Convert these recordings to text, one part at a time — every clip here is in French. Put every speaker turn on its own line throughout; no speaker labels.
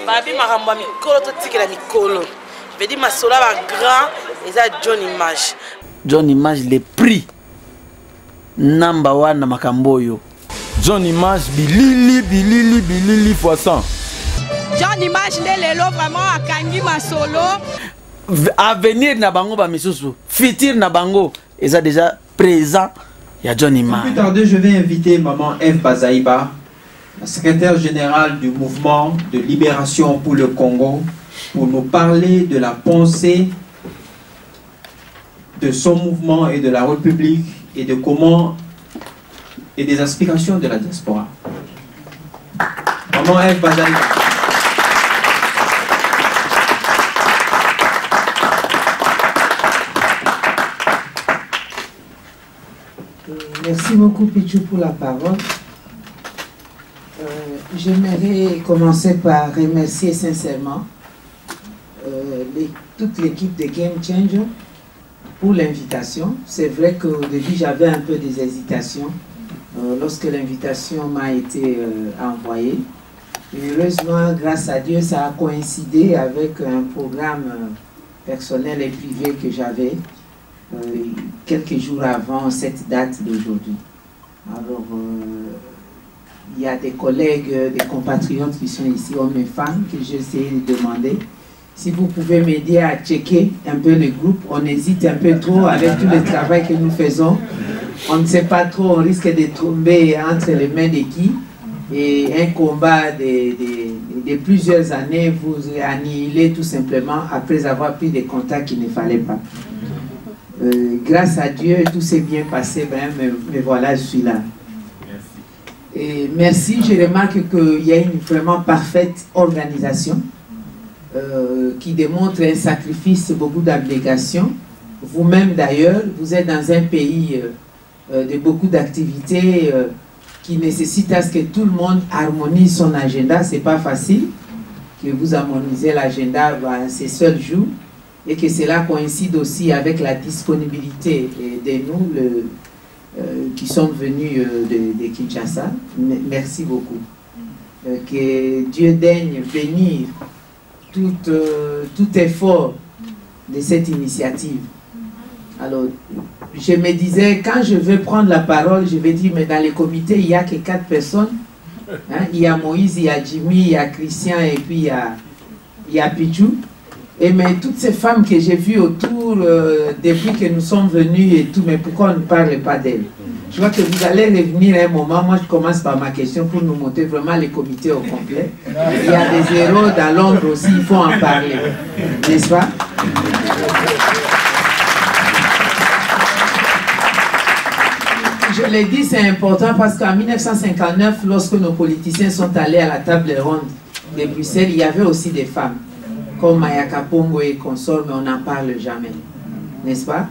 Babi maramba mikolo to tikela mikolo. Je veux dire masola va grand et ça John Image.
John Image le prix number 1 na makamboyo.
John Image bilili fois 100.
John Image lelo vraiment akangi masolo.
Avenir na bango ba misusu, futur na bango et ça déjà présent. Il y a John Image.
Plus tard, je vais inviter Maman Eve Bazaïba, la secrétaire générale du mouvement de libération pour le Congo, pour nous parler de la pensée de son mouvement et de la République et de comment et des aspirations de la diaspora. Maman Eve Bazaïba.
Merci beaucoup Pichou pour la parole. J'aimerais commencer par remercier sincèrement toute l'équipe de Game Changer pour l'invitation. C'est vrai qu'au début j'avais un peu des hésitations lorsque l'invitation m'a été envoyée. Et heureusement, grâce à Dieu, ça a coïncidé avec un programme personnel et privé que j'avais quelques jours avant cette date d'aujourd'hui. Alors, il y a des collègues, des compatriotes qui sont ici, hommes et femmes, que j'ai essayé de demander si vous pouvez m'aider à checker un peu le groupe. On hésite un peu trop avec tout le travail que nous faisons. On ne sait pas trop, on risque de tomber entre les mains de qui. Et un combat de plusieurs années vous annihilez tout simplement après avoir pris des contacts qu'il ne fallait pas. Grâce à Dieu, tout s'est bien passé, mais voilà, je suis là. Et merci, je remarque qu'il y a une vraiment parfaite organisation qui démontre un sacrifice, beaucoup d'abnégation. Vous-même d'ailleurs, vous êtes dans un pays de beaucoup d'activités qui nécessitent à ce que tout le monde harmonise son agenda. Ce n'est pas facile que vous harmonisez l'agenda ces seuls jours. Et que cela coïncide aussi avec la disponibilité de nous qui sommes venus de Kinshasa. Merci beaucoup. Que Dieu daigne bénir tout effort de cette initiative. Alors, je me disais, quand je vais prendre la parole, je vais dire, mais dans le comité, il n'y a que 4 personnes. Hein? Il y a Moïse, il y a Jimmy, il y a Christian et puis il y a Pichou. Et mais toutes ces femmes que j'ai vues autour depuis que nous sommes venus et tout, mais pourquoi on ne parle pas d'elles? Je vois que vous allez revenir à un moment. Moi, je commence par ma question pour nous montrer vraiment les comités au complet. Il y a des héros dans l'ombre aussi, il faut en parler. N'est-ce pas? Je l'ai dit, c'est important parce qu'en 1959, lorsque nos politiciens sont allés à la table ronde de Bruxelles, il y avait aussi des femmes. Comme Mayaka Pongo et consorts, mais on n'en parle jamais, n'est-ce pas?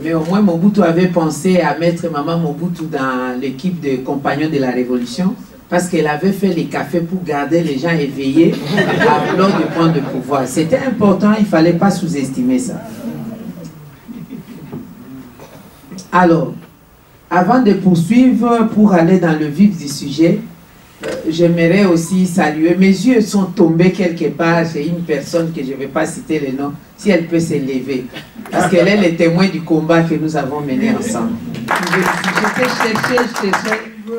Mais au moins Mobutu avait pensé à mettre Maman Mobutu dans l'équipe de compagnons de la Révolution parce qu'elle avait fait les cafés pour garder les gens éveillés lors du point de pouvoir. C'était important, il ne fallait pas sous-estimer ça. Alors, avant de poursuivre, pour aller dans le vif du sujet, j'aimerais aussi saluer, mes yeux sont tombés quelque part chez une personne que je ne vais pas citer le nom, si elle peut s'élever, parce qu'elle est le témoin du combat que nous avons mené ensemble. Je t'ai cherché,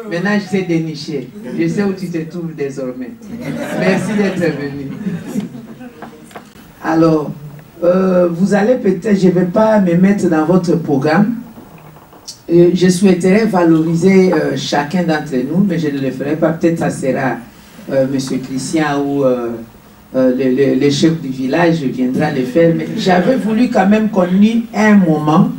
maintenant je sais dénicher, je sais où tu te trouves désormais. Merci d'être venu. Alors, vous allez peut-être, je ne vais pas me mettre dans votre programme. Je souhaiterais valoriser chacun d'entre nous, mais je ne le ferai pas. Peut-être ça sera M. Christian ou le chef du village viendra le faire. Mais j'avais voulu quand même qu'on ait un moment,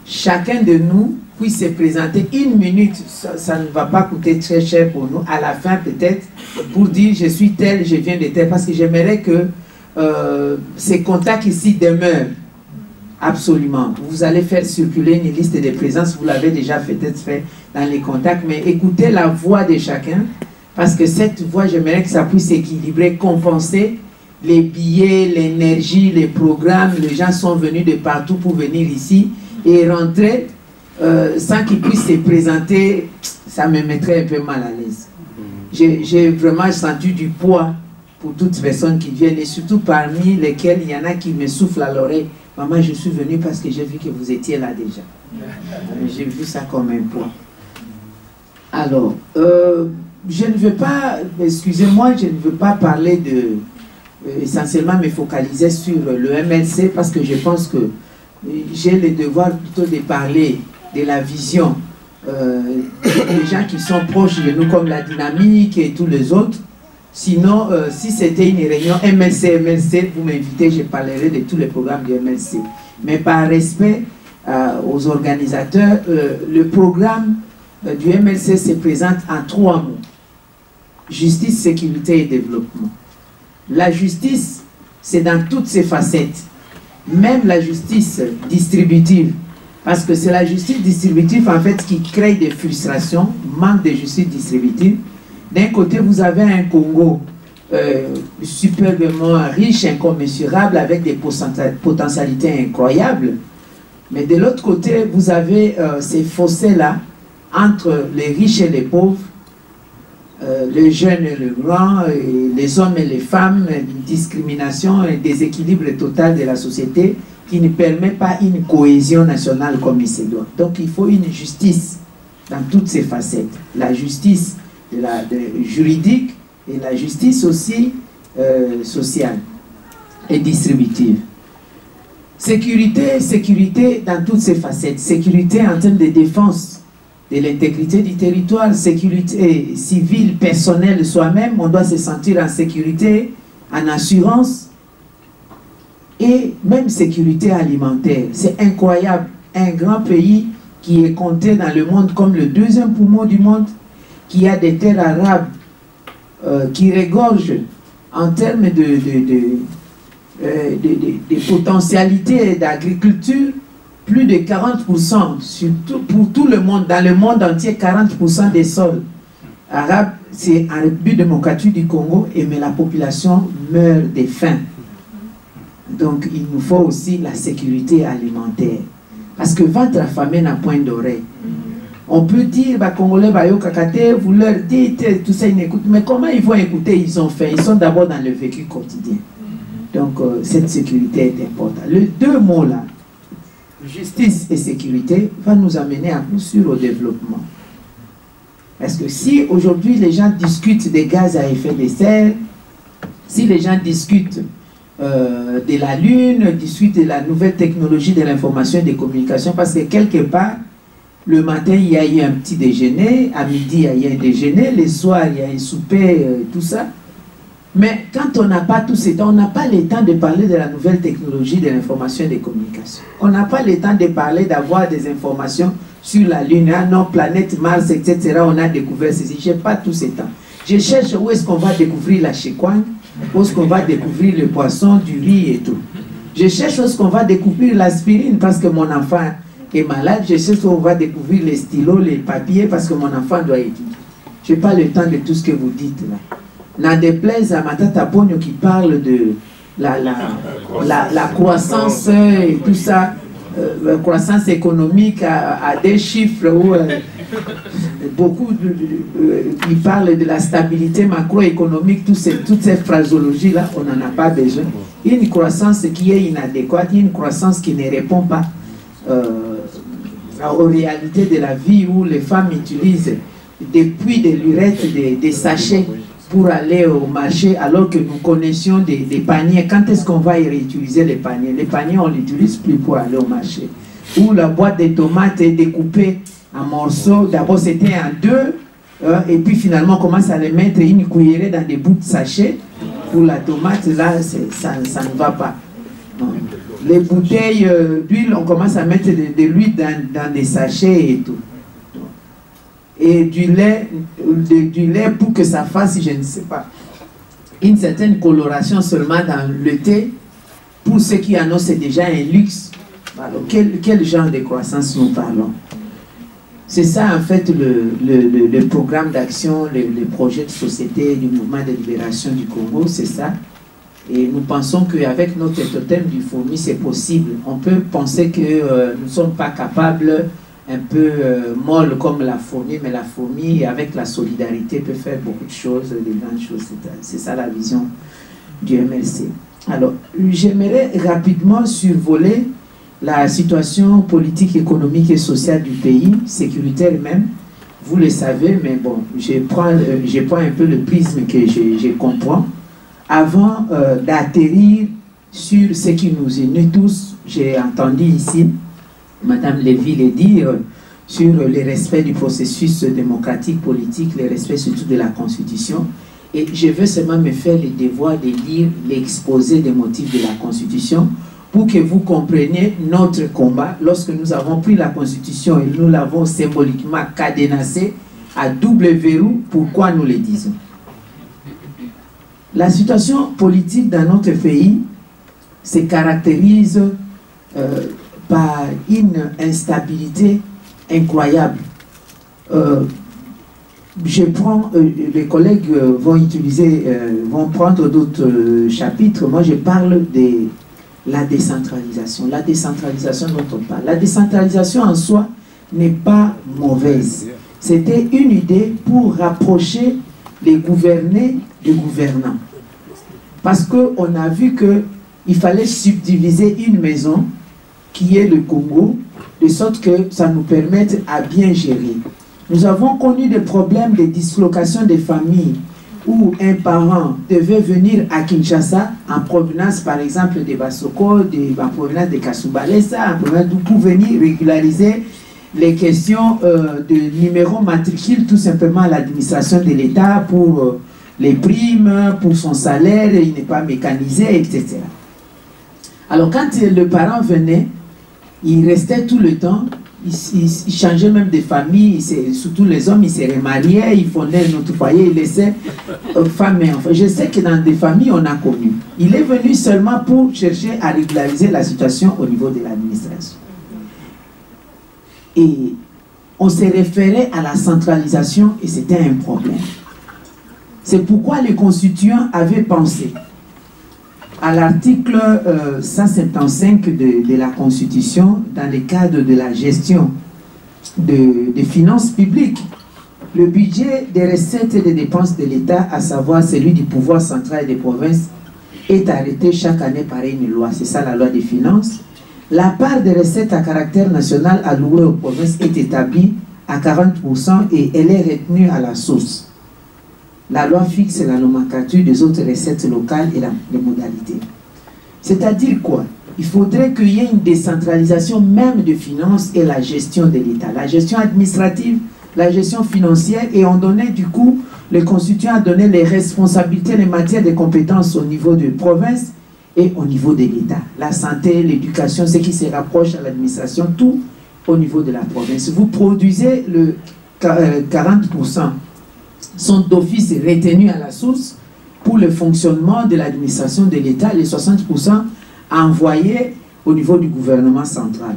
chacun de nous puisse se présenter 1 minute. Ça ne va pas coûter très cher pour nous. À la fin peut-être, pour dire je suis tel, je viens de tel. Parce que j'aimerais que ces contacts ici demeurent. Absolument. Vous allez faire circuler une liste de présences, vous l'avez déjà peut-être fait dans les contacts, mais écoutez la voix de chacun, parce que cette voix, j'aimerais que ça puisse équilibrer, compenser les billets, l'énergie, les programmes. Les gens sont venus de partout pour venir ici et rentrer sans qu'ils puissent se présenter, ça me mettrait un peu mal à l'aise. J'ai vraiment senti du poids pour toutes personnes qui viennent, et surtout parmi lesquelles il y en a qui me soufflent à l'oreille. Maman, je suis venue parce que j'ai vu que vous étiez là déjà. J'ai vu ça comme un point. Alors, je ne veux pas, excusez-moi, je ne veux pas parler de, essentiellement me focaliser sur le MLC parce que je pense que j'ai le devoir plutôt de parler de la vision des gens qui sont proches de nous comme la dynamique et tous les autres. Sinon, si c'était une réunion MLC, vous m'invitez, je parlerai de tous les programmes du MLC. Mais par respect aux organisateurs, le programme du MLC se présente en 3 mots. Justice, sécurité et développement. La justice, c'est dans toutes ses facettes. Même la justice distributive. Parce que c'est la justice distributive, en fait, qui crée des frustrations, manque de justice distributive. D'un côté, vous avez un Congo superbement riche, incommensurable, avec des potentialités incroyables. Mais de l'autre côté, vous avez ces fossés-là entre les riches et les pauvres, les jeunes et les grands, les hommes et les femmes, une discrimination, un déséquilibre total de la société qui ne permet pas une cohésion nationale comme il se doit. Donc il faut une justice dans toutes ses facettes. La justice juridique et la justice aussi sociale et distributive. Sécurité dans toutes ses facettes. Sécurité en termes de défense de l'intégrité du territoire, sécurité civile, personnelle soi-même, on doit se sentir en sécurité, en assurance, et même sécurité alimentaire. C'est incroyable, un grand pays qui est compté dans le monde comme le 2e poumon du monde, qui a des terres arabes qui regorgent en termes de potentialités d'agriculture, plus de 40%, surtout pour tout le monde, dans le monde entier, 40% des sols arabes, c'est en République démocratique du Congo, mais la population meurt de faim. Donc il nous faut aussi la sécurité alimentaire. Parce que ventre affamé n'a point d'oreille. On peut dire, bah, Congolais, bah, yo kakate, vous leur dites, tout ça, ils n'écoutent. Mais comment ils vont écouter? Ils ont faim. Ils sont d'abord dans le vécu quotidien. Donc cette sécurité est importante. Les 2 mots là, justice et sécurité, va nous amener à coup sûr au développement. Parce que si aujourd'hui les gens discutent des gaz à effet de serre, si les gens discutent de la Lune, discutent de la nouvelle technologie de l'information et des communications, parce que quelque part, le matin il y a eu un petit déjeuner, à midi il y a eu un déjeuner, le soir il y a un souper, tout ça. Mais quand on n'a pas tout ce temps, on n'a pas le temps de parler de la nouvelle technologie de l'information et des communications. On n'a pas le temps de parler, d'avoir des informations sur la Lune, non, planète Mars, etc. On a découvert ceci. Je n'ai pas tout ce temps. Je cherche où est-ce qu'on va découvrir la chikwang, où est-ce qu'on va découvrir le poisson, du riz et tout. Je cherche où est-ce qu'on va découvrir l'aspirine parce que mon enfant est malade. Je cherche où on va découvrir les stylos, les papiers parce que mon enfant doit étudier. Je n'ai pas le temps de tout ce que vous dites là. N'en déplaise à Matata Pogno qui parle de la croissance et tout ça, la croissance économique à des chiffres où beaucoup qui parlent de la stabilité macroéconomique, toutes ces phraseologies-là, on n'en a pas besoin. Une croissance qui est inadéquate, une croissance qui ne répond pas aux réalités de la vie où les femmes utilisent depuis des lurettes, des sachets pour aller au marché alors que nous connaissions des paniers. Quand est-ce qu'on va y réutiliser les paniers? Les paniers, on ne l'utilise plus pour aller au marché. Ou la boîte de tomates est découpée en morceaux. D'abord, c'était en 2, et puis finalement, on commence à les mettre une cuillerée dans des bouts de sachet. Pour la tomate, là, ça ne va pas. Les bouteilles d'huile, on commence à mettre de l'huile dans des sachets et tout. Et du lait pour que ça fasse, je ne sais pas, une certaine coloration seulement dans le thé. Pour ceux qui en ont, c'est déjà un luxe. Alors, quel genre de croissance nous parlons? C'est ça en fait le programme d'action, le projet de société du mouvement de libération du Congo, c'est ça. Et nous pensons qu'avec notre totem du fourmi, c'est possible. On peut penser que nous ne sommes pas capables un peu molle comme la fourmi, mais la fourmi, avec la solidarité, peut faire beaucoup de choses, de grandes choses. C'est ça la vision du MLC. Alors, j'aimerais rapidement survoler la situation politique, économique et sociale du pays, sécuritaire même. Vous le savez, mais bon, je prends un peu le prisme que je comprends. Avant d'atterrir sur ce qui nous unit tous, j'ai entendu ici Madame Lévy le dire sur le respect du processus démocratique, politique, le respect surtout de la Constitution. Et je veux seulement me faire le devoir de lire l'exposé des motifs de la Constitution pour que vous compreniez notre combat lorsque nous avons pris la Constitution et nous l'avons symboliquement cadenassée à double verrou. Pourquoi nous le disons? La situation politique dans notre pays se caractérise par une instabilité incroyable. Les collègues vont prendre d'autres chapitres. Moi, je parle de la décentralisation. La décentralisation dont on parle. La décentralisation en soi n'est pas mauvaise. C'était une idée pour rapprocher les gouvernés des gouvernants. Parce qu'on a vu qu'il fallait subdiviser une maison qui est le Congo, de sorte que ça nous permette à bien gérer. Nous avons connu des problèmes de dislocation des familles où un parent devait venir à Kinshasa en provenance par exemple de Basoko, en provenance de Kasumbalesa, pour venir régulariser les questions de numéro matricule tout simplement à l'administration de l'État pour les primes, pour son salaire, il n'est pas mécanisé, etc. Alors quand le parent venait, il restait tout le temps, il changeait même de famille, surtout les hommes, ils se remariaient, ils fondaient un autre foyer, ils laissaient femmes et enfants. Je sais que dans des familles, on a connu. Il est venu seulement pour chercher à régulariser la situation au niveau de l'administration. Et on s'est référé à la centralisation et c'était un problème. C'est pourquoi les constituants avaient pensé à l'article 175 de la Constitution, dans le cadre de la gestion des finances publiques, le budget des recettes et des dépenses de l'État, à savoir celui du pouvoir central et des provinces, est arrêté chaque année par une loi. C'est ça la loi des finances. La part des recettes à caractère national allouée aux provinces est établie à 40% et elle est retenue à la source. La loi fixe la nomenclature des autres recettes locales et les modalités. C'est-à-dire quoi? Il faudrait qu'il y ait une décentralisation même de finances et la gestion de l'État. La gestion administrative, la gestion financière, et on donnait du coup, le constituant a donné les responsabilités, les matières de compétences au niveau de province et au niveau de l'État. La santé, l'éducation, ce qui se rapproche à l'administration, tout au niveau de la province. Vous produisez le 40%. Sont d'office retenus à la source pour le fonctionnement de l'administration de l'État, les 60% envoyés au niveau du gouvernement central.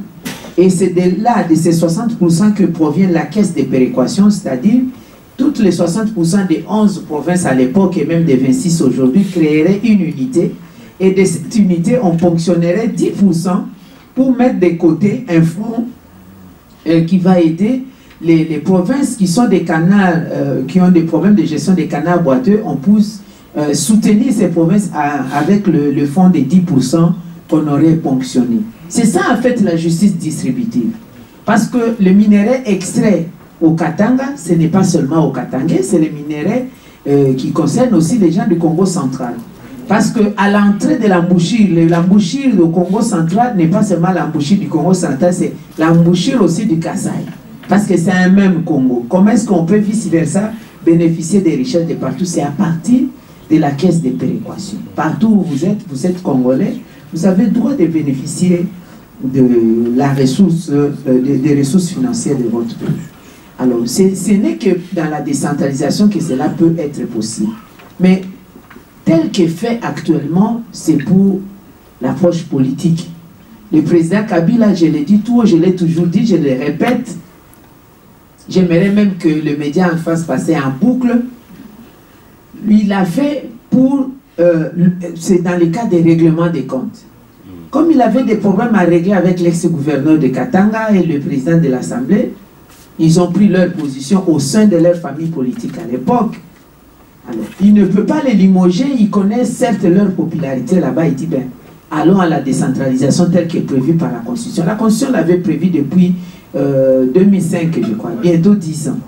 Et c'est de là, de ces 60% que provient la caisse de péréquation, c'est-à-dire toutes les 60% des 11 provinces à l'époque et même des 26 aujourd'hui créeraient une unité. Et de cette unité, on fonctionnerait 10% pour mettre de côté un fonds qui va aider les provinces qui sont des canals, qui ont des problèmes de gestion des canaux boiteux. On pousse soutenir ces provinces avec le fonds des 10% qu'on aurait ponctionné. C'est ça en fait la justice distributive. Parce que le minerai extrait au Katanga, ce n'est pas seulement au Katanga, c'est le minerai qui concerne aussi les gens du Congo central. Parce qu'à l'entrée de l'embouchure au Congo central n'est pas seulement l'embouchure du Congo central, c'est l'embouchure aussi du Kasaï. Parce que c'est un même Congo. Comment est-ce qu'on peut vice-versa bénéficier des richesses de partout? C'est à partir de la caisse de péréquation. Partout où vous êtes Congolais, vous avez le droit de bénéficier de la ressource, des ressources financières de votre pays. Alors, ce n'est que dans la décentralisation que cela peut être possible. Mais tel que fait actuellement, c'est pour l'approche politique. Le président Kabila, je l'ai dit tout, je l'ai toujours dit, je le répète, j'aimerais même que le média en fasse passer en boucle. Il l'a fait pour... c'est dans le cas des règlements des comptes. Comme il avait des problèmes à régler avec l'ex-gouverneur de Katanga et le président de l'Assemblée, ils ont pris leur position au sein de leur famille politique à l'époque. Alors, il ne peut pas les limoger, ils connaissent certes leur popularité là-bas, il dit, ben, allons à la décentralisation telle qu'est prévue par la Constitution. La Constitution l'avait prévue depuis 2005, je crois, bientôt 10 ans.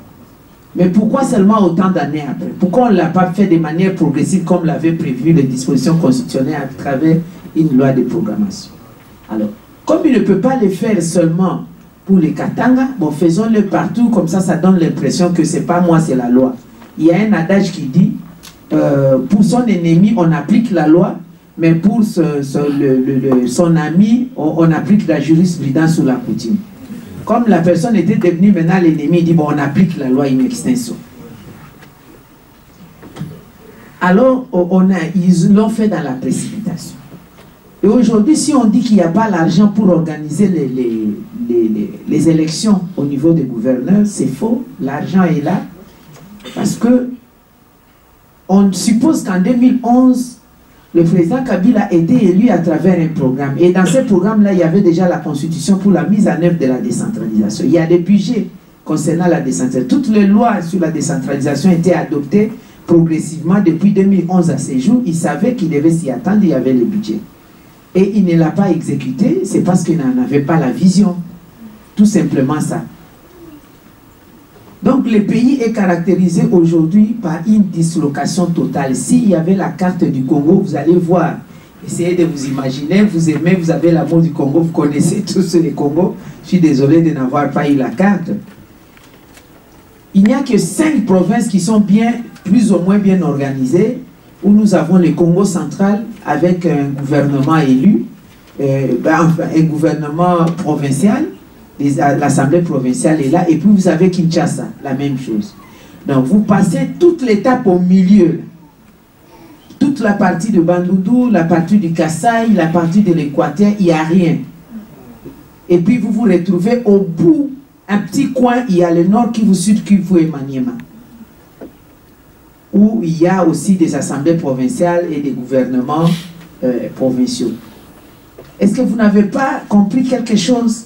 Mais pourquoi seulement autant d'années après? Pourquoi on ne l'a pas fait de manière progressive comme l'avaient prévu les dispositions constitutionnelles à travers une loi de programmation? Alors, comme il ne peut pas le faire seulement pour les Katanga, bon, faisons-le partout, comme ça donne l'impression que c'est pas moi, c'est la loi. Il y a un adage qui dit, pour son ennemi, on applique la loi, mais pour son ami, on applique la jurisprudence sous la coutume. Comme la personne était devenue maintenant l'ennemi, il dit, bon, on applique la loi in extenso. Alors, ils l'ont fait dans la précipitation. Et aujourd'hui, si on dit qu'il n'y a pas l'argent pour organiser les élections au niveau des gouverneurs, c'est faux. L'argent est là. Parce que on suppose qu'en 2011, le président Kabila a été élu à travers un programme. Et dans ce programme-là, il y avait déjà la constitution pour la mise en œuvre de la décentralisation. Il y a des budgets concernant la décentralisation. Toutes les lois sur la décentralisation étaient adoptées progressivement depuis 2011 à ce jour. Il savait qu'il devait s'y attendre, il y avait le budget. Et il ne l'a pas exécuté, c'est parce qu'il n'en avait pas la vision. Tout simplement ça. Donc le pays est caractérisé aujourd'hui par une dislocation totale. S'il y avait la carte du Congo, vous allez voir, essayez de vous imaginer, vous aimez, vous avez l'amour du Congo, vous connaissez tous les Congos. Je suis désolé de n'avoir pas eu la carte. Il n'y a que 5 provinces qui sont plus ou moins bien organisées, où nous avons le Congo central avec un gouvernement élu, un gouvernement provincial. L'Assemblée provinciale est là, et puis vous avez Kinshasa, la même chose. Donc vous passez toute l'étape au milieu. Toute la partie de Bandundu, la partie du Kasaï, la partie de l'Équateur, il n'y a rien. Et puis vous vous retrouvez au bout, un petit coin, il y a le Nord Kivu, Sud Kivu et Maniema, où il y a aussi des assemblées provinciales et des gouvernements provinciaux. Est-ce que vous n'avez pas compris quelque chose?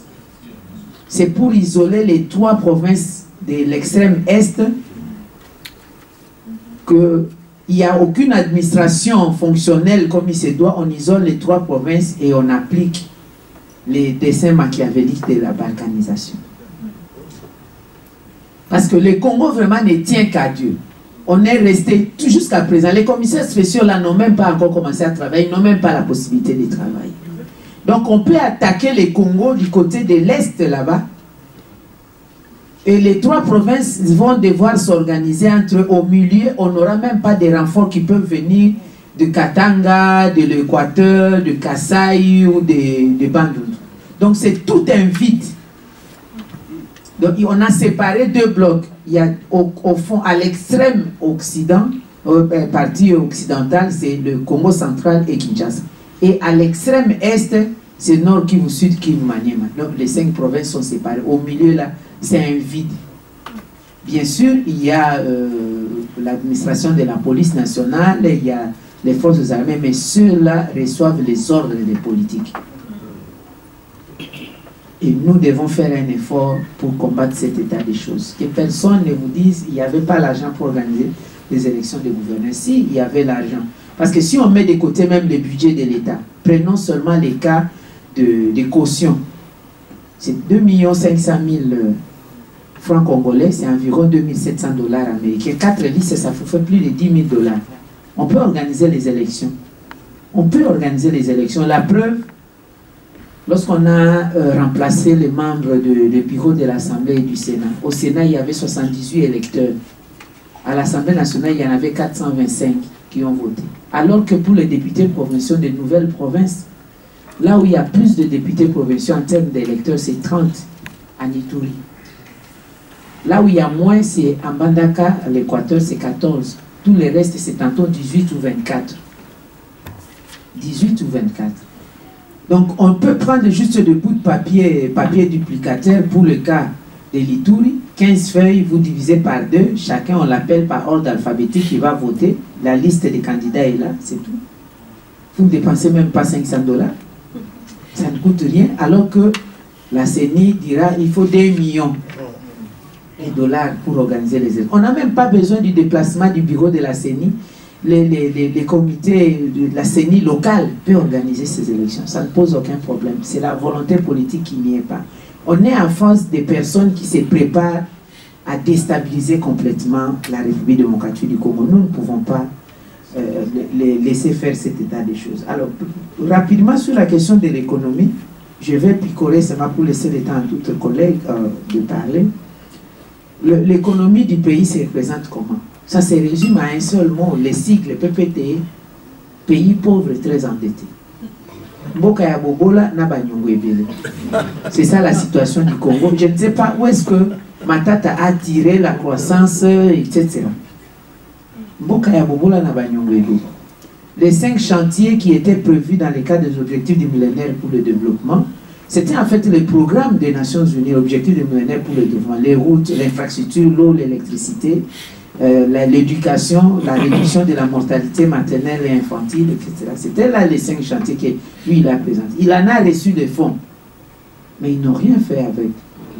C'est pour isoler les 3 provinces de l'extrême Est qu'il n'y a aucune administration fonctionnelle comme il se doit. On isole les 3 provinces et on applique les dessins machiavéliques de la balkanisation. Parce que le Congo vraiment ne tient qu'à Dieu. On est resté jusqu'à présent. Les commissaires spéciaux là n'ont même pas encore commencé à travailler, ils n'ont même pas la possibilité de travailler. Donc on peut attaquer les Congo du côté de l'Est là-bas. Et les 3 provinces vont devoir s'organiser entre eux. Au milieu, on n'aura même pas de renforts qui peuvent venir de Katanga, de l'Équateur, de Kasaï ou de Bandundu. Donc c'est tout un vide. Donc on a séparé 2 blocs. Il y a au fond, à l'extrême occident, partie occidentale, c'est le Congo central et Kinshasa. Et à l'extrême est, c'est Nord Kivu, Sud Kivu, Maniema. Donc les 5 provinces sont séparées. Au milieu là, c'est un vide. Bien sûr, il y a l'administration de la police nationale, il y a les forces armées, mais ceux-là reçoivent les ordres des politiques. Et nous devons faire un effort pour combattre cet état des choses. Que personne ne vous dise qu'il n'y avait pas l'argent pour organiser les élections de gouverneurs. Si, il y avait l'argent. Parce que si on met de côté même le budget de l'État, prenons seulement les cas de caution. C'est 2 500 000 francs congolais, c'est environ 2 700 $ américains. 4 listes, ça fait plus de 10 000 $. On peut organiser les élections. On peut organiser les élections. La preuve, lorsqu'on a remplacé les membres du bureau de l'Assemblée et du Sénat, au Sénat, il y avait 78 électeurs. À l'Assemblée nationale, il y en avait 425 qui ont voté. Alors que pour les députés provinciaux de nouvelles provinces, là où il y a plus de députés provinciaux en termes d'électeurs, c'est 30 à Ituri. Là où il y a moins, c'est en Bandaka, à l'Équateur, c'est 14. Tout le reste, c'est tantôt 18 ou 24. 18 ou 24. Donc, on peut prendre juste des bouts de papier duplicateur pour le cas de l'Ituri. 15 feuilles, vous divisez par 2. Chacun, on l'appelle par ordre alphabétique, il va voter. La liste des candidats est là, c'est tout. Vous ne dépensez même pas 500 $. coûte rien, alors que la CENI dira il faut 2 millions de dollars pour organiser les élections. On n'a même pas besoin du déplacement du bureau de la CENI. Les comités de la CENI locale peuvent organiser ces élections. Ça ne pose aucun problème. C'est la volonté politique qui n'y est pas. On est en face des personnes qui se préparent à déstabiliser complètement la République démocratique du Congo. Nous ne pouvons pas les laisser faire cet état des choses. Alors, rapidement sur la question de l'économie, je vais picorer seulement pour laisser le temps à d'autres collègues de parler. L'économie du pays se représente comment? Ça se résume à un seul mot, les sigles PPT, pays pauvre et très endetté. C'est ça la situation du Congo. Je ne sais pas où est-ce que Matata a tiré la croissance, etc. Les 5 chantiers qui étaient prévus dans le cadre des objectifs du millénaire pour le développement, c'était en fait le programme des Nations Unies, l'objectif du millénaire pour le développement, les routes, l'infrastructure, l'eau, l'électricité, l'éducation, la réduction de la mortalité maternelle et infantile, etc. C'était là les 5 chantiers que lui il a présentés. Il en a reçu des fonds, mais ils n'ont rien fait avec.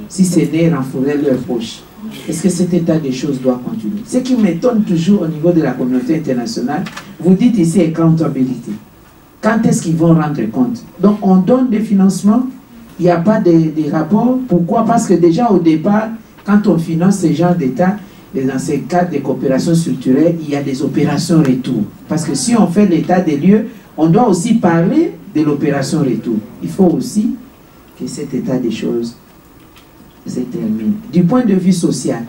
Si ce n'est renflouer leur poche. Est-ce que cet état des choses doit continuer? Ce qui m'étonne toujours au niveau de la communauté internationale, vous dites ici accountability. Quand est-ce qu'ils vont rendre compte? Donc on donne des financements, il n'y a pas de rapport. Pourquoi? Parce que déjà au départ, quand on finance ce genre d'État, dans ces cadres de coopération structurelle, il y a des opérations retour. Parce que si on fait l'état des lieux, on doit aussi parler de l'opération retour. Il faut aussi que cet état des choses se termine. Du point de vue social,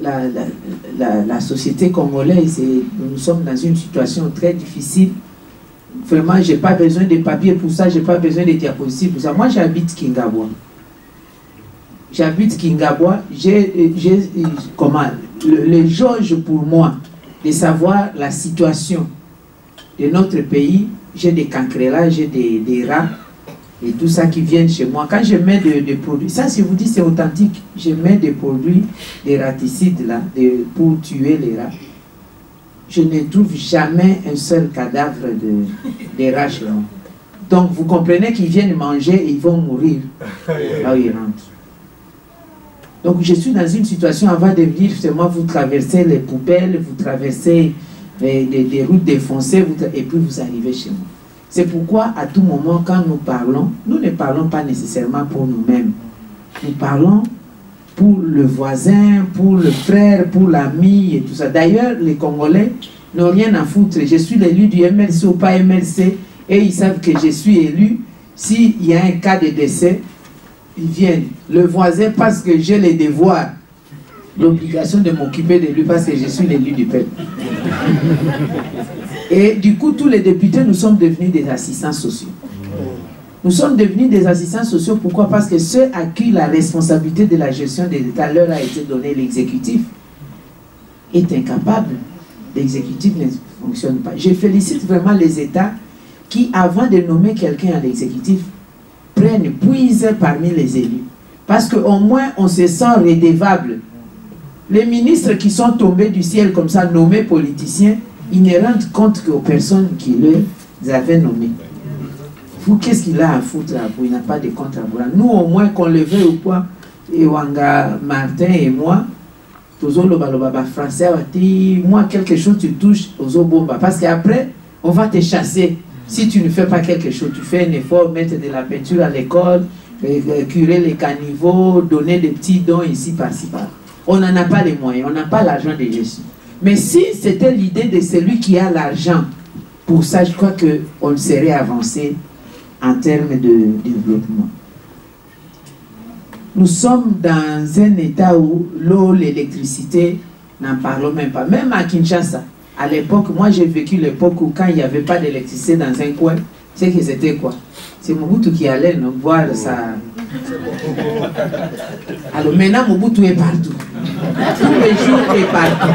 la société congolaise, nous sommes dans une situation très difficile. Vraiment, je n'ai pas besoin de papier pour ça, je n'ai pas besoin de diapositives pour ça. Moi, j'habite Kingabwa. J'habite Kingabwa. Le jauge pour moi de savoir la situation de notre pays, j'ai des cancrelats, j'ai des rats et tout ça qui viennent chez moi. Quand je mets des produits, ça je vous dis c'est authentique, je mets des produits, des raticides là, pour tuer les rats. Je ne trouve jamais un seul cadavre de rats chez moi. Donc vous comprenez qu'ils viennent manger et ils vont mourir là où ils rentrent. Donc je suis dans une situation avant de venir, justement, vous traversez les poubelles, vous traversez des routes défoncées, et puis vous arrivez chez moi. C'est pourquoi à tout moment, quand nous parlons, nous ne parlons pas nécessairement pour nous-mêmes. Nous parlons pour le voisin, pour le frère, pour l'ami et tout ça. D'ailleurs, les Congolais n'ont rien à foutre. Je suis l'élu du MLC ou pas MLC, et ils savent que je suis élu. S'il y a un cas de décès, ils viennent. Le voisin, parce que j'ai les devoirs, l'obligation de m'occuper de lui, parce que je suis l'élu du peuple. Et du coup, tous les députés, nous sommes devenus des assistants sociaux. Nous sommes devenus des assistants sociaux, pourquoi? Parce que ceux à qui la responsabilité de la gestion des États leur a été donnée, l'exécutif, est incapable. L'exécutif ne fonctionne pas. Je félicite vraiment les États qui, avant de nommer quelqu'un à l'exécutif, puisent parmi les élus. Parce qu'au moins, on se sent redevable. Les ministres qui sont tombés du ciel comme ça, nommés politiciens, ils ne rendent compte qu'aux personnes qui les avaient nommés. Vous, qu'est-ce qu'il a à foutre à vous? Il n'a pas de compte à vous. Nous, au moins, qu'on le veuille ou pas, Ewanga, Martin et moi, français, moi, quelque chose tu touches aux bomba. Parce qu'après, on va te chasser. Si tu ne fais pas quelque chose, tu fais un effort, mettre de la peinture à l'école, curer les caniveaux, donner des petits dons ici, par-ci, par-là. On n'en a pas les moyens, on n'a pas l'argent de Jésus. Mais si c'était l'idée de celui qui a l'argent, pour ça, je crois qu'on serait avancé en termes de développement. Nous sommes dans un état où l'eau, l'électricité, n'en parlons même pas. Même à Kinshasa, à l'époque, moi j'ai vécu l'époque où quand il n'y avait pas d'électricité dans un coin, c'est que c'était quoi? C'est Mobutu qui allait nous voir ça. Alors maintenant, Mobutu est partout. Tous les jours, il est partout.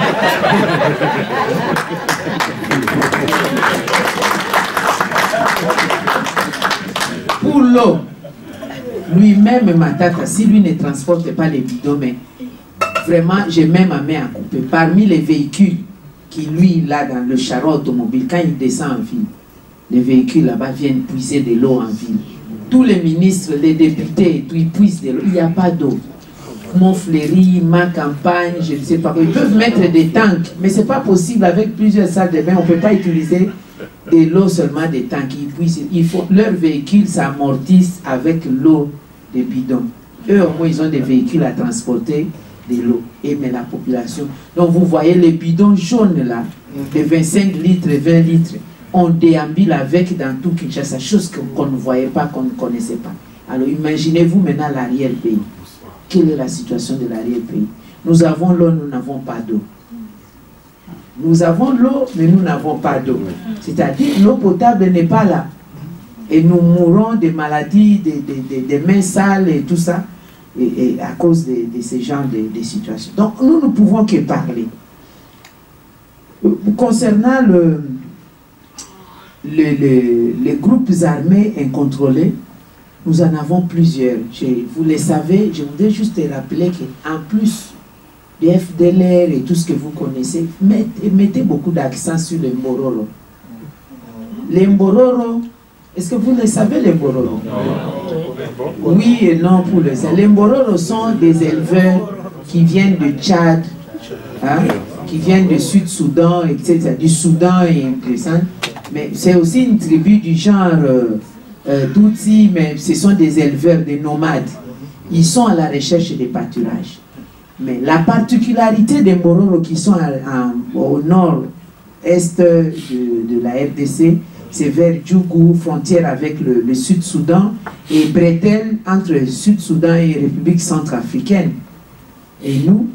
Pour l'eau, lui-même, Matata, si lui ne transporte pas les bidons, mais vraiment, j'ai même ma main à couper. Parmi les véhicules qui, lui, là, dans le chariot automobile, quand il descend en ville, les véhicules là-bas viennent puiser de l'eau en ville. tous les ministres, les députés, tout, ils puissent de l'eau. Il n'y a pas d'eau. Montfleury, ma campagne, je ne sais pas. Ils peuvent mettre des tanks, mais ce n'est pas possible avec plusieurs salles de bain. On ne peut pas utiliser de l'eau seulement des tanks. Leurs véhicules s'amortissent avec l'eau des bidons. Eux, au moins, ils ont des véhicules à transporter de l'eau. Mais la population. Donc, vous voyez les bidons jaunes là, de 25 litres, 20 litres, on déambule avec dans tout Kinshasa, chose qu'on ne voyait pas, qu'on ne connaissait pas. Alors, imaginez-vous maintenant l'arrière-pays. Quelle est la situation de l'arrière-pays? Nous avons l'eau, nous n'avons pas d'eau. Nous avons l'eau, mais nous n'avons pas d'eau. C'est-à-dire l'eau potable n'est pas là. Et nous mourons des maladies, des mains sales et tout ça, et à cause de ces genres de situations. Donc nous ne pouvons que parler. Concernant les groupes armés incontrôlés, nous en avons plusieurs. Vous le savez, je voudrais juste rappeler qu'en plus des FDLR et tout ce que vous connaissez, mettez beaucoup d'accent sur les Mbororo. Les Mbororo, est-ce que vous le savez, les Mbororo? Oui et non pour le ça. Les Mbororo sont des éleveurs qui viennent de Tchad, hein, qui viennent du Sud-Soudan, etc., du Soudan et intéressant. Mais c'est aussi une tribu du genre Tutsi, mais ce sont des éleveurs, des nomades. Ils sont à la recherche des pâturages. Mais la particularité des Mbororo qui sont au nord-est de la RDC, c'est vers Djougou, frontière avec le Sud-Soudan, et Bretel, entre le Sud-Soudan et la République centrafricaine. Et nous,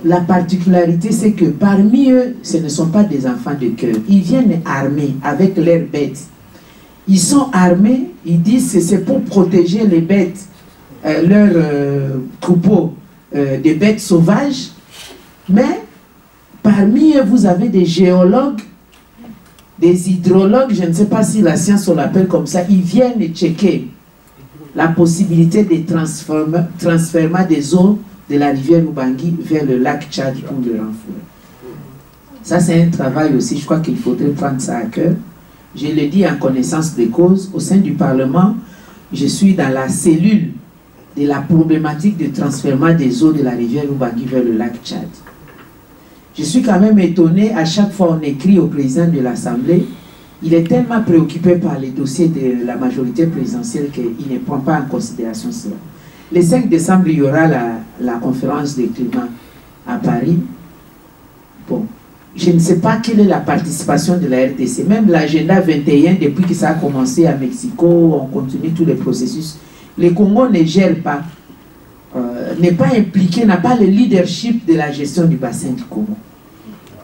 la particularité, c'est que parmi eux, ce ne sont pas des enfants de cœur. Ils viennent armés avec leurs bêtes. Ils sont armés, ils disent que c'est pour protéger les bêtes, leurs troupeaux des bêtes sauvages. Mais parmi eux, vous avez des géologues, des hydrologues, je ne sais pas si la science on l'appelle comme ça, ils viennent checker la possibilité de transfèrement des eaux de la rivière Ubangi vers le lac Tchad pour le renflouer. Ça, c'est un travail aussi, je crois qu'il faudrait prendre ça à cœur. Je le dis en connaissance de cause, au sein du Parlement, je suis dans la cellule de la problématique de transfèrement des eaux de la rivière Ubangi vers le lac Tchad. Je suis quand même étonné, à chaque fois on écrit au président de l'Assemblée, il est tellement préoccupé par les dossiers de la majorité présidentielle qu'il ne prend pas en considération cela. Le 5 décembre, il y aura la conférence des climats à Paris. Bon, je ne sais pas quelle est la participation de la RDC. Même l'agenda 21, depuis que ça a commencé à Mexico, on continue tous les processus. Le Congo ne gère pas, n'est pas impliqué, n'a pas le leadership de la gestion du bassin du Congo.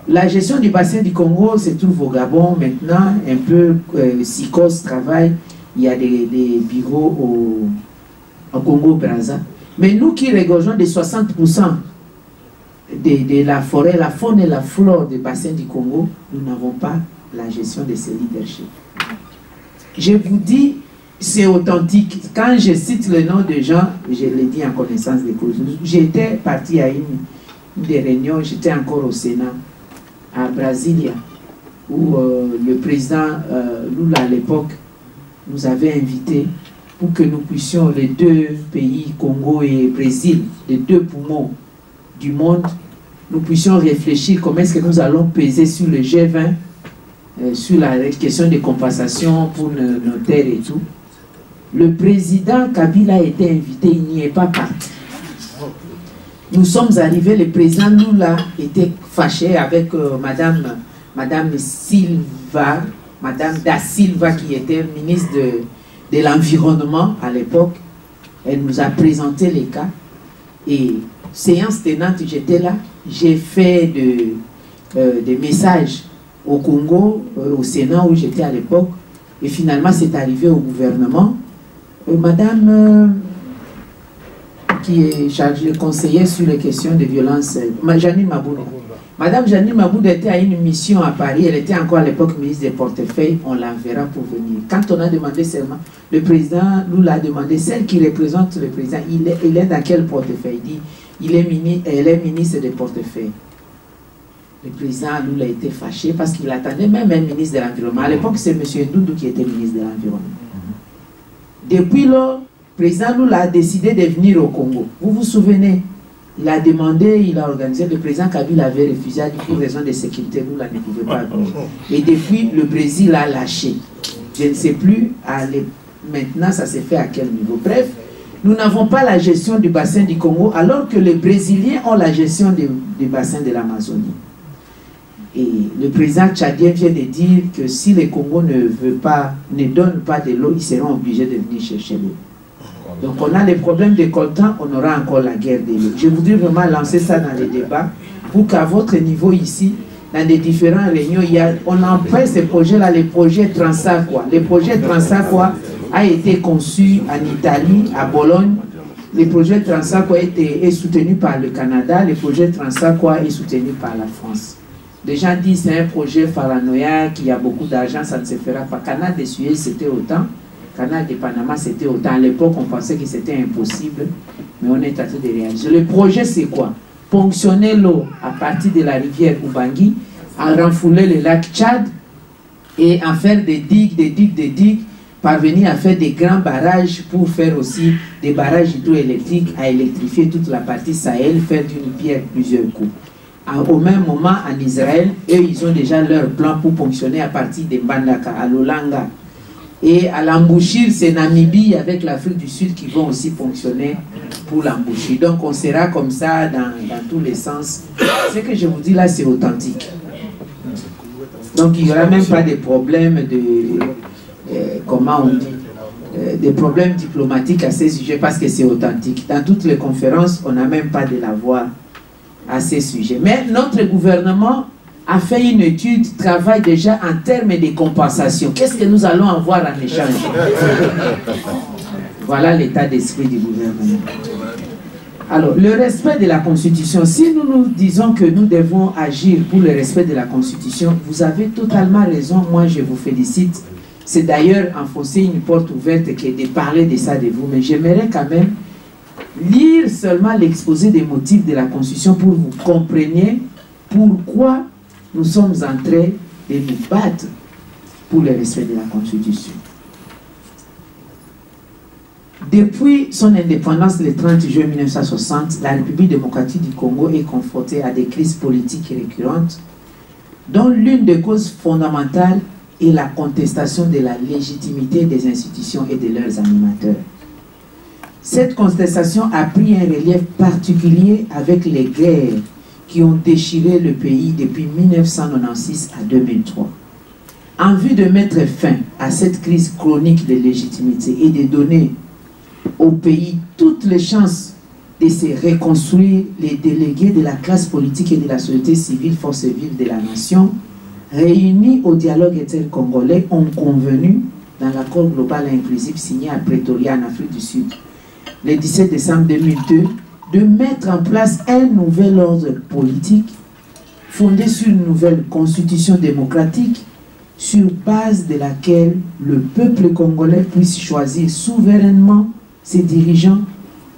La gestion du bassin du Congo se trouve au Gabon maintenant, un peu SICOS travaille, il y a des bureaux au Congo-Brazza. Mais nous qui regorgeons de 60% de la forêt, la faune et la flore du bassin du Congo, nous n'avons pas la gestion de ces leaderships. Je vous dis, c'est authentique. Quand je cite le nom de gens, je le dis en connaissance de cause. J'étais parti à une des réunions, j'étais encore au Sénat, à Brasilia, où le président Lula à l'époque nous avait invités pour que nous puissions, les deux pays, Congo et Brésil, les deux poumons du monde, nous puissions réfléchir comment est-ce que nous allons peser sur le G20, sur la question des compensations pour nos terres et tout. Le président Kabila a été invité, il n'y est pas parti. Nous sommes arrivés, le président Lula était fâché avec Madame Silva, Madame Da Silva qui était ministre de l'Environnement à l'époque. Elle nous a présenté les cas et séance tenante, j'étais là, j'ai fait des messages au Congo, au Sénat où j'étais à l'époque, et finalement c'est arrivé au gouvernement. Madame qui est chargée de conseiller sur les questions de violence, Janine Mabouda. Madame Janine Mabouda était à une mission à Paris, elle était encore à l'époque ministre des portefeuilles, on l'enverra pour venir. Quand on a demandé seulement, le président Lula a demandé, celle qui représente le président, il est dans quel portefeuille? Il dit, elle est ministre des portefeuilles. Le président Lula était fâché parce qu'il attendait même un ministre de l'Environnement. À l'époque, c'est M. Doudou qui était ministre de l'Environnement. Depuis lors, le président Lula a décidé de venir au Congo. Vous vous souvenez? Il a demandé, il a organisé, le président Kabila avait refusé, a dit pour raison de sécurité, Lula ne pouvait pas venir. Et depuis, le Brésil a lâché. Je ne sais plus, maintenant ça s'est fait à quel niveau. Bref, nous n'avons pas la gestion du bassin du Congo, alors que les Brésiliens ont la gestion du bassin de l'Amazonie. Et le président tchadien vient de dire que si le Congo ne donne pas de l'eau, ils seront obligés de venir chercher l'eau. Donc on a les problèmes de coltan, on aura encore la guerre de l'eau. Je voudrais vraiment lancer ça dans les débats pour qu'à votre niveau ici, dans les différentes réunions, on empêche ces projets-là, les projets Transaqua. Le projet Transaqua a été conçu en Italie, à Bologne. Le projet Transaqua est soutenu par le Canada, le projet Transaqua est soutenu par la France. Les gens disent que c'est un projet paranoïaque, qu'il y a beaucoup d'argent, ça ne se fera pas. Canal de Suez, c'était autant. Canal de Panama, c'était autant. À l'époque, on pensait que c'était impossible, mais on est en train de réaliser. Le projet, c'est quoi? Ponctionner l'eau à partir de la rivière Ubangi, en renfouler le lac Tchad et en faire des digues, parvenir à faire des grands barrages pour faire aussi des barrages hydroélectriques, à électrifier toute la partie Sahel, faire d'une pierre plusieurs coups. Au même moment, en Israël, eux, ils ont déjà leur plan pour ponctionner à partir de Mbandaka, à Lolanga. Et à l'embouchure, c'est Namibie avec l'Afrique du Sud qui vont aussi fonctionner pour l'embouchure. Donc on sera comme ça dans tous les sens. Ce que je vous dis là, c'est authentique. Donc il n'y aura même pas de problème comment on dit, des problèmes diplomatiques à ces sujets parce que c'est authentique. Dans toutes les conférences, on n'a même pas de la voix à ces sujets. Mais notre gouvernement a fait une étude, travaille déjà en termes de compensation. Qu'est-ce que nous allons avoir en échange? Voilà l'état d'esprit du gouvernement. Alors, le respect de la Constitution. Si nous nous disons que nous devons agir pour le respect de la Constitution, vous avez totalement raison. Moi, je vous félicite. C'est d'ailleurs enfoncer une porte ouverte que de parler de ça de vous. Mais j'aimerais quand même lire seulement l'exposé des motifs de la Constitution pour que vous compreniez pourquoi nous sommes en train de nous battre pour le respect de la Constitution. Depuis son indépendance le 30 juin 1960, la République démocratique du Congo est confrontée à des crises politiques récurrentes, dont l'une des causes fondamentales est la contestation de la légitimité des institutions et de leurs animateurs. Cette contestation a pris un relief particulier avec les guerres qui ont déchiré le pays depuis 1996 à 2003. En vue de mettre fin à cette crise chronique de légitimité et de donner au pays toutes les chances de se reconstruire, les délégués de la classe politique et de la société civile, forces vives de la nation, réunis au dialogue intercongolais, ont convenu dans l'accord global inclusif signé à Pretoria en Afrique du Sud le 17 décembre 2002 de mettre en place un nouvel ordre politique fondé sur une nouvelle constitution démocratique sur base de laquelle le peuple congolais puisse choisir souverainement ses dirigeants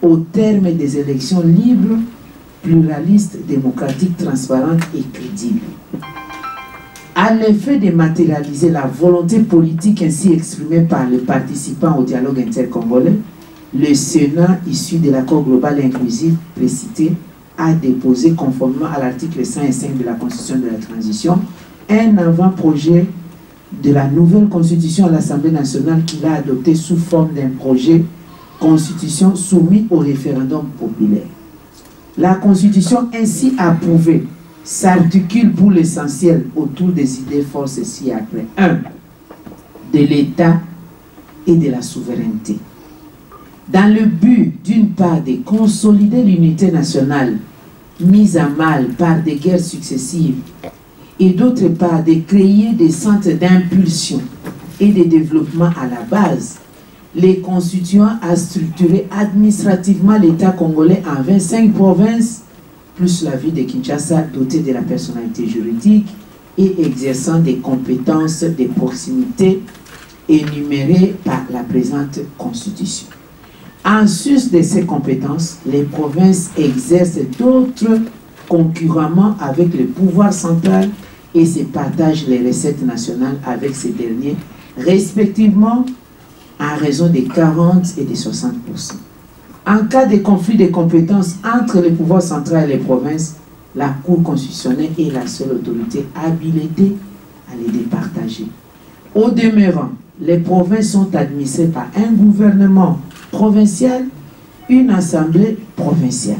au terme des élections libres, pluralistes, démocratiques, transparentes et crédibles. À l'effet de matérialiser la volonté politique ainsi exprimée par les participants au dialogue intercongolais, le Sénat, issu de l'accord global inclusif précité, a déposé, conformément à l'article 105 de la Constitution de la transition, un avant-projet de la nouvelle Constitution à l'Assemblée nationale qu'il a adopté sous forme d'un projet Constitution soumis au référendum populaire. La Constitution ainsi approuvée s'articule pour l'essentiel autour des idées forces ci-après. 1. De l'État et de la souveraineté. Dans le but, d'une part, de consolider l'unité nationale mise à mal par des guerres successives et d'autre part, de créer des centres d'impulsion et de développement à la base, les constituants a structuré administrativement l'État congolais en 25 provinces, plus la ville de Kinshasa dotée de la personnalité juridique et exerçant des compétences de proximité énumérées par la présente Constitution. En sus de ces compétences, les provinces exercent d'autres concurremment avec le pouvoir central et se partagent les recettes nationales avec ces derniers, respectivement en raison des 40 et des 60%. En cas de conflit de compétences entre le pouvoir central et les provinces, la Cour constitutionnelle est la seule autorité habilitée à les départager. Au demeurant, les provinces sont administrées par un gouvernement provincial, une assemblée provinciale.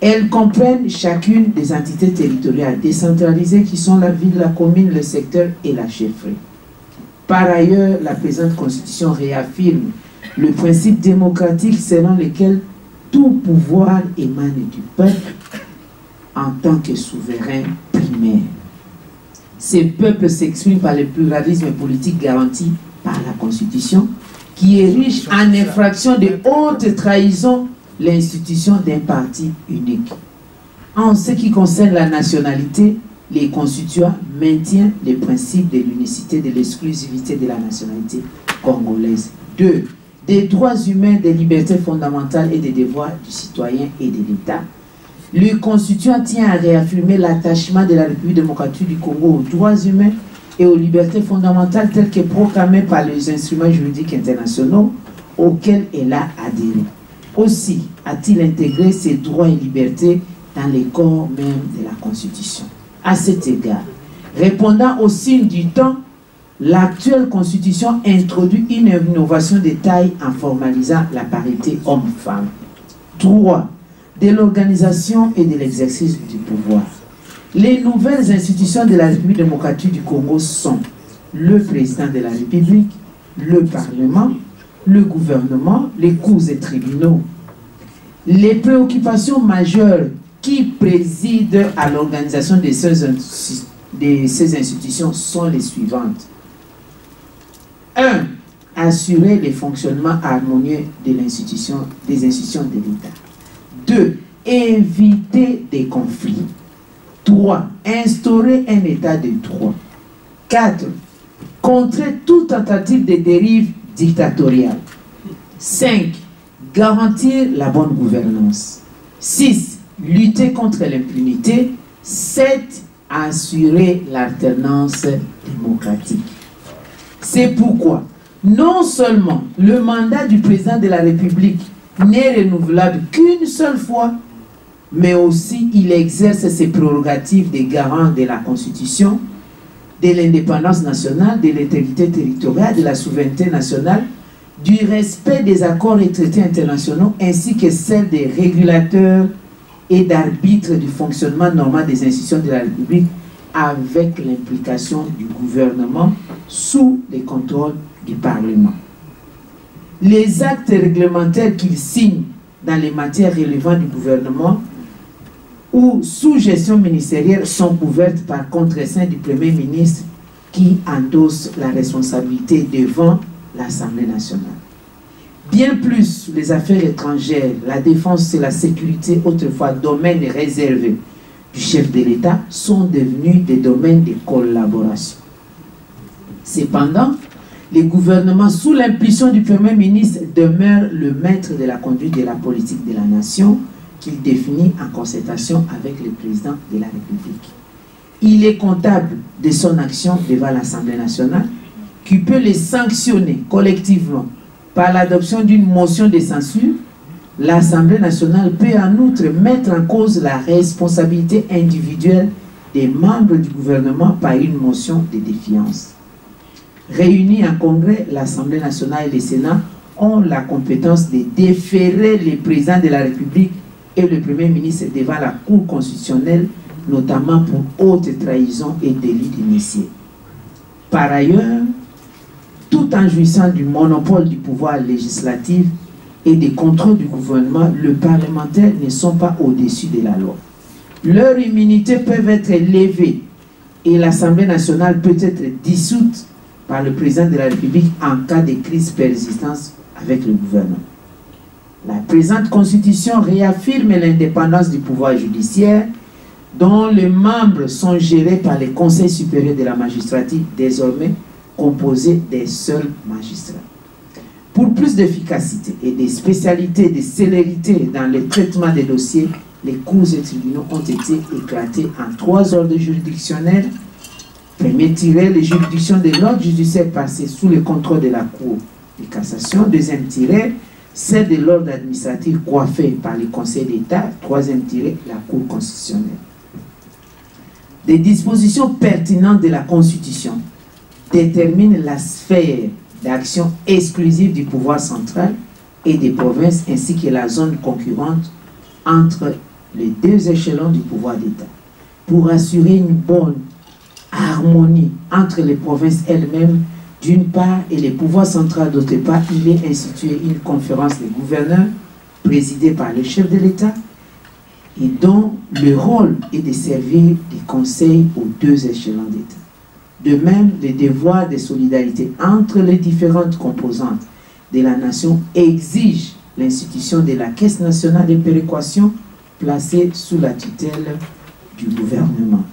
Elles comprennent chacune des entités territoriales décentralisées qui sont la ville, la commune, le secteur et la chefferie. Par ailleurs, la présente constitution réaffirme le principe démocratique selon lequel tout pouvoir émane du peuple en tant que souverain primaire. Ces peuples s'expriment par le pluralisme politique garanti par la Constitution, qui érige en infraction de haute trahison l'institution d'un parti unique. En ce qui concerne la nationalité, les constituants maintiennent les principes de l'unicité, de l'exclusivité de la nationalité congolaise. 2. Des droits humains, des libertés fondamentales et des devoirs du citoyen et de l'État. Le constituant tient à réaffirmer l'attachement de la République démocratique du Congo aux droits humains et aux libertés fondamentales telles que proclamées par les instruments juridiques internationaux auxquels elle a adhéré. Aussi a-t-il intégré ces droits et libertés dans les corps même de la Constitution. À cet égard, répondant au signe du temps, l'actuelle Constitution introduit une innovation de taille en formalisant la parité homme-femme. 3. De l'organisation et de l'exercice du pouvoir. Les nouvelles institutions de la République démocratique du Congo sont le président de la République, le Parlement, le gouvernement, les cours et tribunaux. Les préoccupations majeures qui président à l'organisation de ces institutions sont les suivantes. 1. Assurer le fonctionnement harmonieux de des institutions de l'État. 2. Éviter des conflits. 3. Instaurer un état de droit. 4. Contrer toute tentative de dérive dictatoriale. 5. Garantir la bonne gouvernance. 6. Lutter contre l'impunité. 7. Assurer l'alternance démocratique. C'est pourquoi, non seulement le mandat du président de la République n'est renouvelable qu'une seule fois, mais aussi il exerce ses prérogatives de garant de la Constitution, de l'indépendance nationale, de l'intégrité territoriale, de la souveraineté nationale, du respect des accords et traités internationaux, ainsi que celle des régulateurs et d'arbitres du fonctionnement normal des institutions de la République, avec l'implication du gouvernement sous le contrôle du Parlement. Les actes réglementaires qu'il signe dans les matières relevantes du gouvernement ou sous gestion ministérielle sont couvertes par contre-seing du Premier ministre qui endosse la responsabilité devant l'Assemblée nationale. Bien plus, les affaires étrangères, la défense et la sécurité, autrefois domaines réservés du chef de l'État, sont devenus des domaines de collaboration. Cependant, le gouvernement, sous l'impulsion du Premier ministre, demeure le maître de la conduite de la politique de la nation qu'il définit en concertation avec le président de la République. Il est comptable de son action devant l'Assemblée nationale, qui peut les sanctionner collectivement par l'adoption d'une motion de censure. L'Assemblée nationale peut en outre mettre en cause la responsabilité individuelle des membres du gouvernement par une motion de défiance. Réunis en congrès, l'Assemblée nationale et le Sénat ont la compétence de déférer le président de la République et le Premier ministre devant la Cour constitutionnelle, notamment pour haute trahison et délit d'initié. Par ailleurs, tout en jouissant du monopole du pouvoir législatif et des contrôles du gouvernement, les parlementaires ne sont pas au-dessus de la loi. Leurs immunités peuvent être levées et l'Assemblée nationale peut être dissoute par le président de la République en cas de crise persistante avec le gouvernement. La présente constitution réaffirme l'indépendance du pouvoir judiciaire dont les membres sont gérés par le Conseil supérieur de la magistrature, désormais composé des seuls magistrats. Pour plus d'efficacité et de spécialité et de célérité dans le traitement des dossiers, les cours et tribunaux ont été éclatés en 3 ordres juridictionnels. Premier tiré, les juridictions de l'ordre judiciaire passées sous le contrôle de la Cour de cassation. Deuxième tiret, celle de l'ordre administratif coiffée par le Conseil d'État. Troisième tiret, la Cour constitutionnelle. Des dispositions pertinentes de la Constitution déterminent la sphère d'action exclusive du pouvoir central et des provinces ainsi que la zone concurrente entre les deux échelons du pouvoir d'État. Pour assurer une bonne harmonie entre les provinces elles-mêmes d'une part et les pouvoirs centraux d'autre part, il est institué une conférence des gouverneurs présidée par le chef de l'État et dont le rôle est de servir des conseils aux deux échelons d'État. De même, le devoir de solidarité entre les différentes composantes de la nation exige l'institution de la Caisse nationale de péréquation placée sous la tutelle du gouvernement.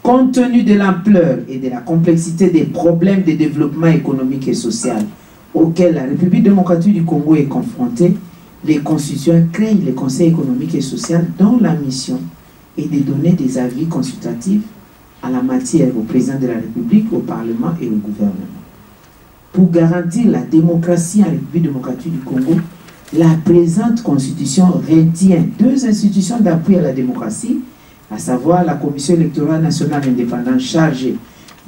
Compte tenu de l'ampleur et de la complexité des problèmes de développement économique et social auxquels la République démocratique du Congo est confrontée, les constituants créent le Conseil économique et social dont la mission est de donner des avis consultatifs à la matière au président de la République, au Parlement et au gouvernement. Pour garantir la démocratie en République démocratique du Congo, la présente constitution retient deux institutions d'appui à la démocratie, à savoir la Commission électorale nationale indépendante chargée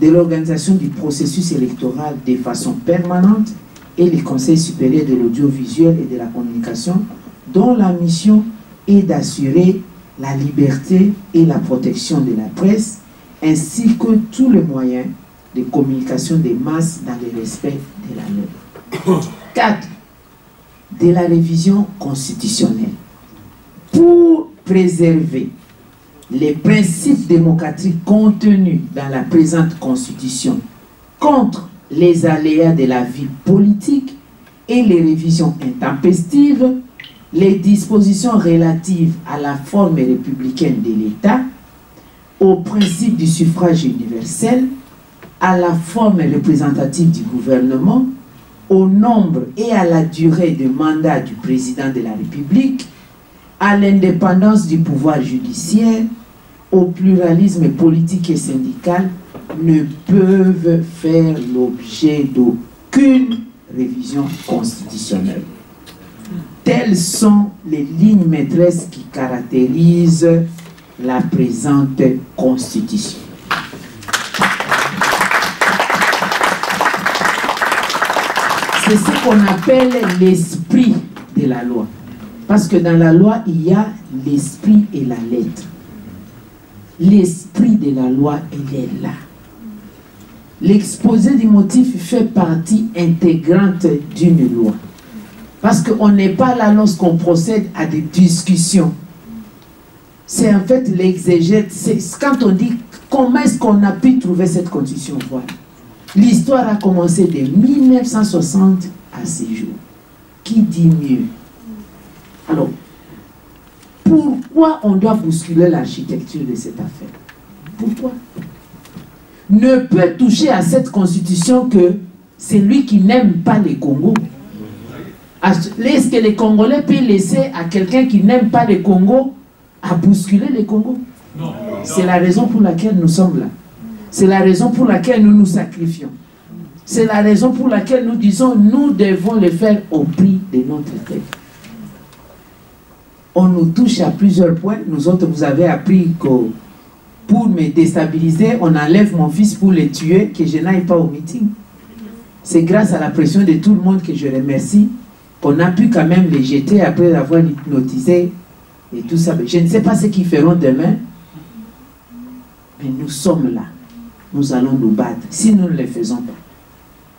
de l'organisation du processus électoral de façon permanente et le Conseil supérieur de l'audiovisuel et de la communication, dont la mission est d'assurer la liberté et la protection de la presse, ainsi que tous les moyens de communication des masses dans le respect de la loi. 4. De la révision constitutionnelle. Pour préserver les principes démocratiques contenus dans la présente constitution contre les aléas de la vie politique et les révisions intempestives, les dispositions relatives à la forme républicaine de l'État, au principe du suffrage universel, à la forme représentative du gouvernement, au nombre et à la durée de mandat du président de la République, à l'indépendance du pouvoir judiciaire, au pluralisme politique et syndical, ne peuvent faire l'objet d'aucune révision constitutionnelle. Telles sont les lignes maîtresses qui caractérisent la présente constitution. C'est ce qu'on appelle l'esprit de la loi. Parce que dans la loi, il y a l'esprit et la lettre. L'esprit de la loi, il est là. L'exposé des motifs fait partie intégrante d'une loi. Parce qu'on n'est pas là lorsqu'on procède à des discussions. C'est en fait l'exégèse. C'est quand on dit comment est-ce qu'on a pu trouver cette constitution. Voilà. L'histoire a commencé de 1960 à ces jours. Qui dit mieux? Alors, pourquoi on doit bousculer l'architecture de cette affaire? Pourquoi? Ne peut toucher à cette constitution que celui qui n'aime pas les Congo. Est-ce que les Congolais peuvent laisser à quelqu'un qui n'aime pas les Congo à bousculer les Congo? C'est la raison pour laquelle nous sommes là. C'est la raison pour laquelle nous nous sacrifions. C'est la raison pour laquelle nous disons nous devons le faire au prix de notre tête. On nous touche à plusieurs points. Nous autres, vous avez appris que pour me déstabiliser, on enlève mon fils pour le tuer, que je n'aille pas au meeting. C'est grâce à la pression de tout le monde que je remercie qu'on a pu quand même les jeter après avoir hypnotisé et tout ça. Je ne sais pas ce qu'ils feront demain, mais nous sommes là. Nous allons nous battre si nous ne le faisons pas.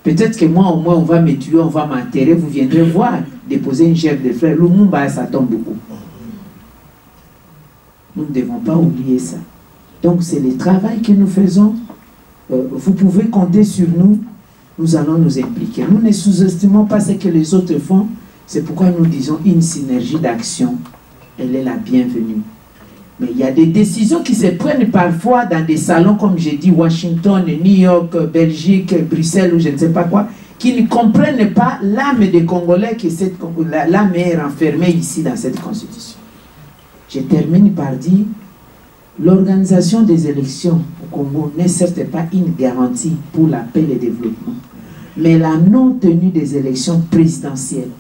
Peut-être que moi, au moins, on va me tuer, on va m'enterrer, vous viendrez voir, déposer une chèvre de fleurs. Lumumba, ça tombe beaucoup. Nous ne devons pas oublier ça. Donc, c'est le travail que nous faisons. Vous pouvez compter sur nous. Nous allons nous impliquer. Nous ne sous-estimons pas ce que les autres font. C'est pourquoi nous disons une synergie d'action. Elle est la bienvenue. Mais il y a des décisions qui se prennent parfois dans des salons, comme j'ai dit, Washington, New York, Belgique, Bruxelles, ou je ne sais pas quoi, qui ne comprennent pas l'âme des Congolais, que l'âme est renfermée ici dans cette constitution. Je termine par dire, l'organisation des élections au Congo n'est certes pas une garantie pour la paix et le développement. Mais la non-tenue des élections présidentielles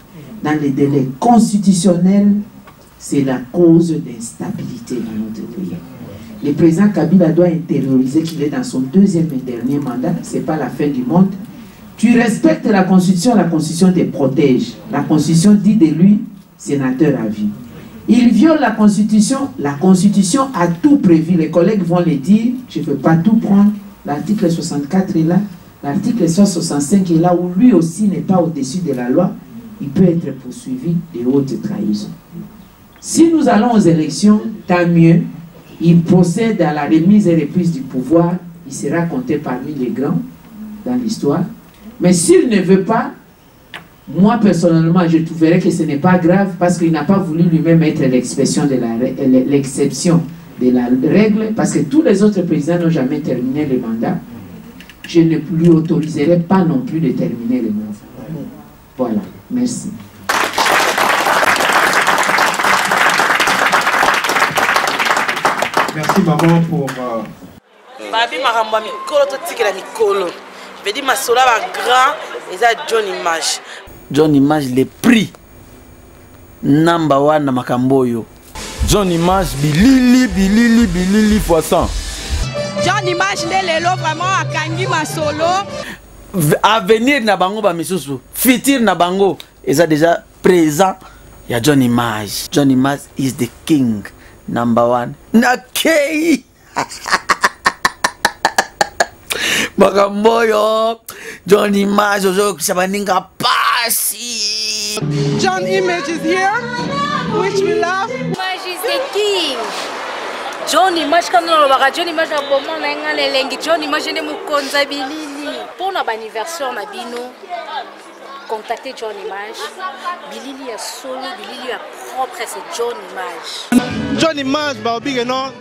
dans les délais constitutionnels, c'est la cause d'instabilité dans notre pays. Le président Kabila doit intérioriser qu'il est dans son deuxième et dernier mandat. Ce n'est pas la fin du monde. Tu respectes la Constitution te protège. La Constitution dit de lui, sénateur à vie. Il viole la Constitution a tout prévu. Les collègues vont le dire, je ne peux pas tout prendre. L'article 64 est là, l'article 65 est là, où lui aussi n'est pas au-dessus de la loi. Il peut être poursuivi de haute trahison. Si nous allons aux élections, tant mieux. Il procède à la remise et reprise du pouvoir. Il sera compté parmi les grands dans l'histoire. Mais s'il ne veut pas, moi personnellement, je trouverais que ce n'est pas grave parce qu'il n'a pas voulu lui-même être l'exception de la règle, parce que tous les autres présidents n'ont jamais terminé le mandat. Je ne lui autoriserai pas non plus de terminer le mandat. Voilà, merci.
Merci maman pour...
Babi maramba mikolo to tikela mikolo. Vedi masola ba grand eza John Image.
John Image le prix number 1 na makamboyo.
John Image bilili fois 100.
John Image nde lelo vraiment akangi masolo.
Avenir na bango ba misusu, futur na bango eza déjà présent. Ya John Image. John Image is the king number 1. Nakei. Makamboyo. John Image ozo kusabaninga pasi.
John Image is here, which we love.
Image is the king. John Image comme nous le John Image a bon moment na ngelengi. John Image ne mukonza bilili. Pour notre anniversaire na bino, contactez John Image. Bilili est solo, bilili est propre, c'est John Image.
John Image ba obige non.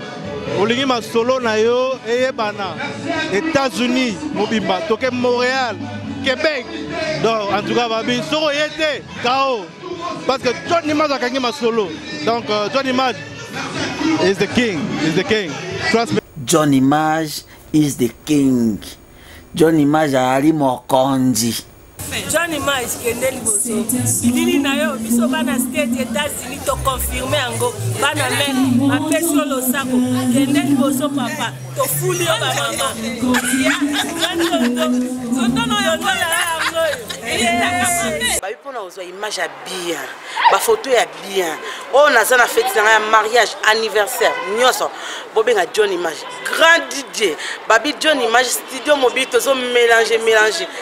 Olingi ma solo na yo eyebana. États-Unis, mobimba, toke Montréal, Québec. Donc en tout cas babi soro yete KO. Parce que John Image a gagné ma solo. Donc John Image is the king, Trust me.
John Image is the king. John Image ali mokonzi.
John Image kende liboso. Bilili na yo biso bana state États-Unis to confirmer ango bana men apesi lo sako kende liboso papa to fuli yo ba mama.
Babi pona ozwa image ya bien, ba photo ya bien. Oh naza na fête na mariage, anniversaire, nyoso. Bobenga John Image, grand DJ. Babi John Image studio mobile tozo mélanger.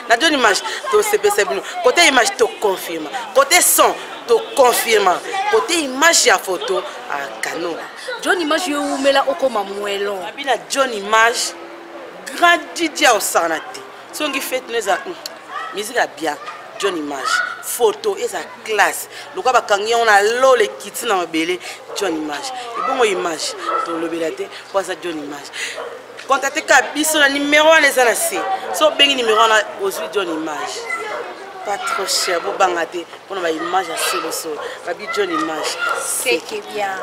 Na John Image to CPC bino. Côté image to confirme. Côté son to confirme. Côté image ya photo à canon.
John Image yo umela okoma mwelon.
Babi na John Image, grand DJ au sanate. Songi fête neza musique a bien. John Image, photo et sa classe. Le quoi bakangi on a l'eau les kits na mabele John Image. Et bon image pour le belate pour ça John Image. Contactez Kabiso le numéro 1 les anasi. So bengi numéro 1 aujourd'hui John Image. Pas trop cher pour bangate pour ma image à solo. Babi John Image.
C'est qui bien.